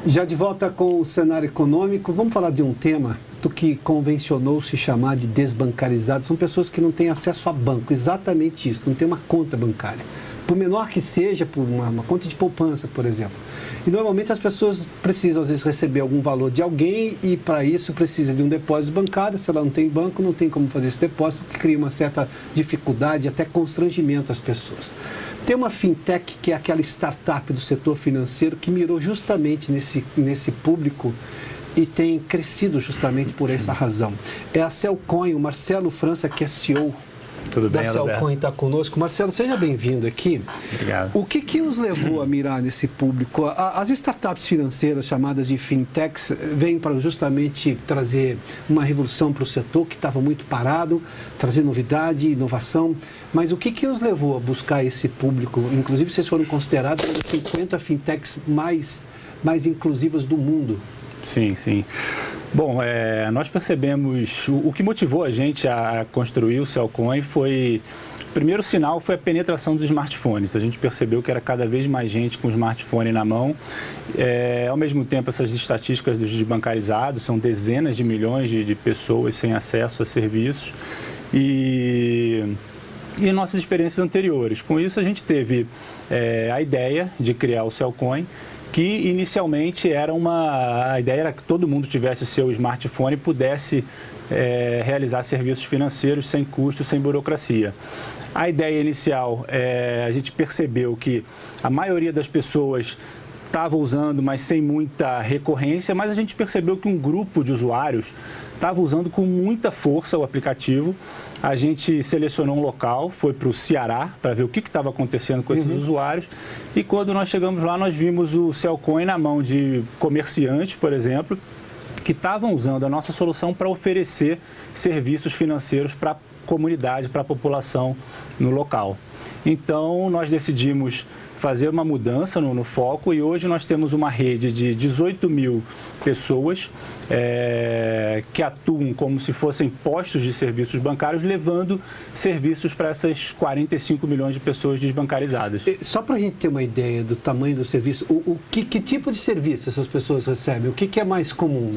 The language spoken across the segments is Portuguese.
Já de volta com o cenário econômico, vamos falar de um tema do que convencionou se chamar de desbancarizados. São pessoas que não têm acesso a banco, exatamente isso, não tem uma conta bancária. Por menor que seja, por uma conta de poupança, por exemplo. E normalmente as pessoas precisam, às vezes, receber algum valor de alguém e, para isso, precisa de um depósito bancário. Se ela não tem banco, não tem como fazer esse depósito, o que cria uma certa dificuldade e até constrangimento às pessoas. Tem uma fintech, que é aquela startup do setor financeiro, que mirou justamente nesse público e tem crescido justamente por essa razão. É a Cellcoin, o Marcelo França, que é CEO Tudo bem, da Cellcoin, está conosco. Marcelo, seja bem-vindo aqui. Obrigado. O que os levou a mirar nesse público? As startups financeiras, chamadas de fintechs, vêm para justamente trazer uma revolução para o setor que estava muito parado, trazer novidade, inovação. Mas o que os levou a buscar esse público? Inclusive, vocês foram considerados uma das 50 fintechs mais inclusivas do mundo. Sim, sim. Bom, nós percebemos, o que motivou a gente a construir o Cellcoin foi, o primeiro sinal foi a penetração dos smartphones. A gente percebeu que era cada vez mais gente com o smartphone na mão. Ao mesmo tempo, essas estatísticas dos desbancarizados, são dezenas de milhões de pessoas sem acesso a serviços. E nossas experiências anteriores. Com isso, a gente teve a ideia de criar o Cellcoin, que inicialmente a ideia era que todo mundo tivesse o seu smartphone e pudesse realizar serviços financeiros sem custo, sem burocracia. A ideia inicial, a gente percebeu que a maioria das pessoas estava usando, mas sem muita recorrência, mas a gente percebeu que um grupo de usuários estava usando com muita força o aplicativo. A gente selecionou um local, foi para o Ceará, para ver o que estava acontecendo com esses usuários. E quando nós chegamos lá, nós vimos o Cellcoin na mão de comerciantes, por exemplo, que estavam usando a nossa solução para oferecer serviços financeiros para a comunidade, para a população no local. Então, nós decidimos fazer uma mudança no foco e hoje nós temos uma rede de 18 mil pessoas que atuam como se fossem postos de serviços bancários, levando serviços para essas 45 milhões de pessoas desbancarizadas. Só para a gente ter uma ideia do tamanho do serviço, que tipo de serviço essas pessoas recebem? O que é mais comum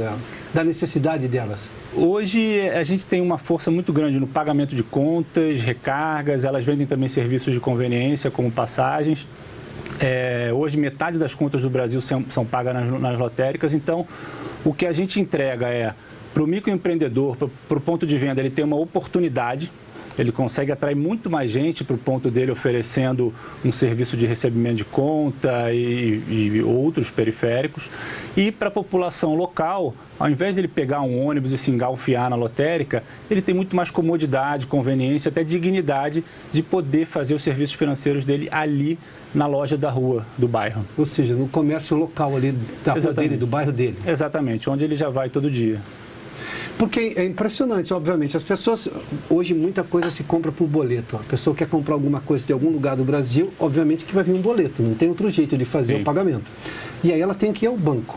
da necessidade delas? Hoje a gente tem uma força muito grande no pagamento de contas, recargas, elas vendem também serviços de conveniência como passagens. Hoje metade das contas do Brasil são pagas nas lotéricas, então o que a gente entrega para o microempreendedor, para o ponto de venda, ele tem uma oportunidade, ele consegue atrair muito mais gente para o ponto dele oferecendo um serviço de recebimento de conta e outros periféricos. E para a população local, ao invés de ele pegar um ônibus e se engalfiar na lotérica, ele tem muito mais comodidade, conveniência, até dignidade de poder fazer os serviços financeiros dele ali na loja da rua, do bairro. Ou seja, no comércio local ali da rua dele, do bairro dele. Exatamente, onde ele já vai todo dia. Porque é impressionante, obviamente. As pessoas, hoje, muita coisa se compra por boleto. A pessoa quer comprar alguma coisa de algum lugar do Brasil, obviamente que vai vir um boleto, não tem outro jeito de fazer o pagamento. E aí ela tem que ir ao banco.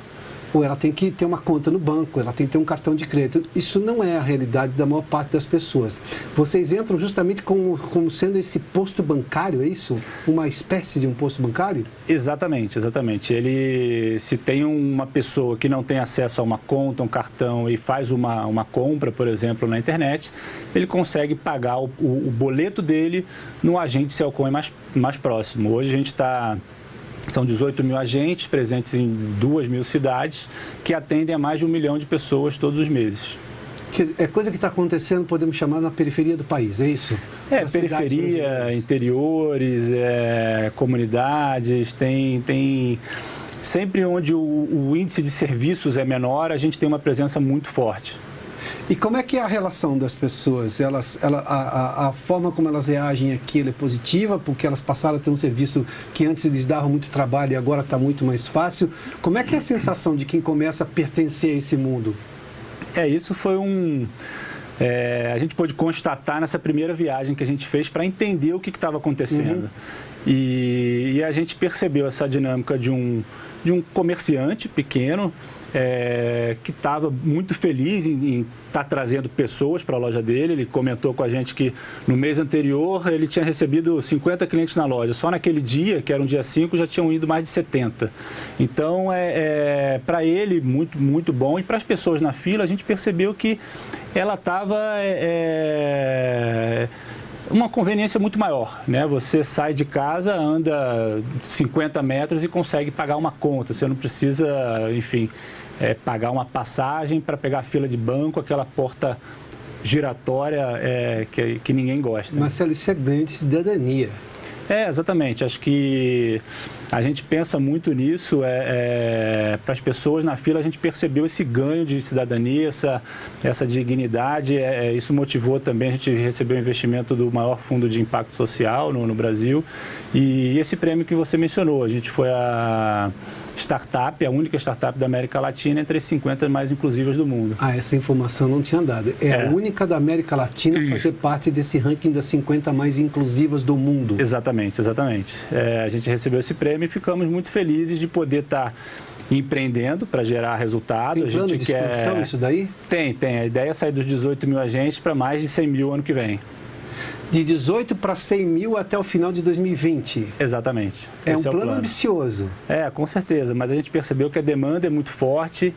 Ou ela tem que ter uma conta no banco, ela tem que ter um cartão de crédito. Isso não é a realidade da maior parte das pessoas. Vocês entram justamente como sendo esse posto bancário, é isso? Uma espécie de um posto bancário? Exatamente, exatamente. Se tem uma pessoa que não tem acesso a uma conta, um cartão e faz uma compra, por exemplo, na internet, ele consegue pagar o boleto dele no agente Cellcoin mais próximo. Hoje a gente são 18 mil agentes presentes em 2 mil cidades que atendem a mais de 1 milhão de pessoas todos os meses. É coisa que está acontecendo, podemos chamar, na periferia do país, é isso? Periferia, interiores, comunidades, tem sempre onde o índice de serviços é menor, a gente tem uma presença muito forte. E como é que é a relação das pessoas? A forma como elas reagem aqui é positiva, porque elas passaram a ter um serviço que antes lhes dava muito trabalho e agora está muito mais fácil. Como é que é a sensação de quem começa a pertencer a esse mundo? Isso foi a gente pôde constatar nessa primeira viagem que a gente fez para entender o que estava acontecendo. E a gente percebeu essa dinâmica de de um comerciante pequeno que estava muito feliz em estar trazendo pessoas para a loja dele. Ele comentou com a gente que no mês anterior ele tinha recebido 50 clientes na loja. Só naquele dia, que era um dia 5, já tinham ido mais de 70. Então, para ele, muito, muito bom. E para as pessoas na fila, a gente percebeu que ela estava... uma conveniência muito maior, né? Você sai de casa, anda 50 metros e consegue pagar uma conta. Você não precisa, enfim, pagar uma passagem para pegar a fila de banco, aquela porta giratória que ninguém gosta. Marcelo, isso é ganho de cidadania. Exatamente. Acho que a gente pensa muito nisso. Para as pessoas na fila, a gente percebeu esse ganho de cidadania, essa dignidade. Isso motivou também. A gente recebeu o investimento do maior fundo de impacto social no Brasil. E esse prêmio que você mencionou, a gente foi a startup, a única startup da América Latina entre as 50 mais inclusivas do mundo. Essa informação não tinha dado. A única da América Latina a fazer parte desse ranking das 50 mais inclusivas do mundo. Exatamente. A gente recebeu esse prêmio e ficamos muito felizes de poder estar empreendendo para gerar resultado. Tem plano de expansão isso daí? Tem. A ideia é sair dos 18 mil agentes para mais de 100 mil ano que vem. De 18 para 100 mil até o final de 2020. Exatamente. Esse é um plano ambicioso. Com certeza, mas a gente percebeu que a demanda é muito forte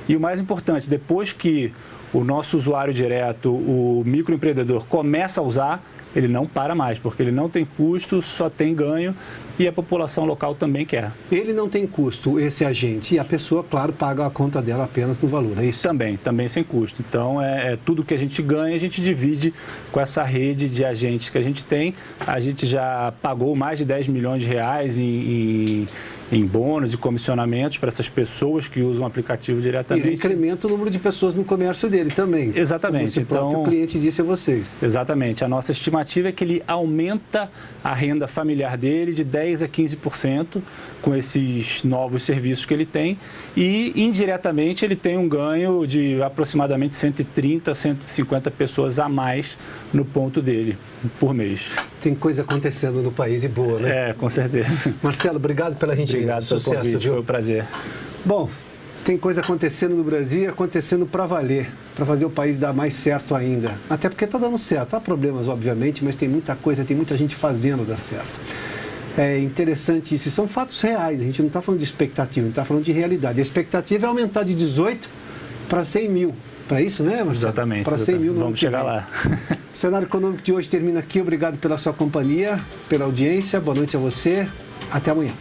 e o mais importante, depois que o nosso usuário direto, o microempreendedor, começa a usar, ele não para mais, porque ele não tem custo, só tem ganho e a população local também quer. Ele não tem custo, esse agente, e a pessoa, claro, paga a conta dela apenas no valor, é isso? Também sem custo. Então, tudo que a gente ganha, a gente divide com essa rede de agentes que a gente tem. A gente já pagou mais de 10 milhões de reais em bônus e comissionamentos para essas pessoas que usam o aplicativo diretamente. E ele incrementa o número de pessoas no comércio dele também. Exatamente. Como o próprio cliente disse a vocês. Exatamente. A nossa estimativa é que ele aumenta a renda familiar dele de 10% a 15% com esses novos serviços que ele tem e, indiretamente, ele tem um ganho de aproximadamente 130 a 150 pessoas a mais no ponto dele por mês. Tem coisa acontecendo no país e boa, né? Com certeza. Marcelo, obrigado pela gentileza. Obrigado pelo convite, foi um prazer. Bom, tem coisa acontecendo no Brasil e acontecendo para valer, para fazer o país dar mais certo ainda. Até porque está dando certo. Há problemas, obviamente, mas tem muita coisa, tem muita gente fazendo dar certo. É interessante isso. São fatos reais. A gente não está falando de expectativa, a gente está falando de realidade. A expectativa é aumentar de 18 para 100 mil. Para isso, né, Marcelo? Exatamente. Para 100 mil. Vamos chegar lá. O Cenário Econômico de hoje termina aqui. Obrigado pela sua companhia, pela audiência. Boa noite a você. Até amanhã.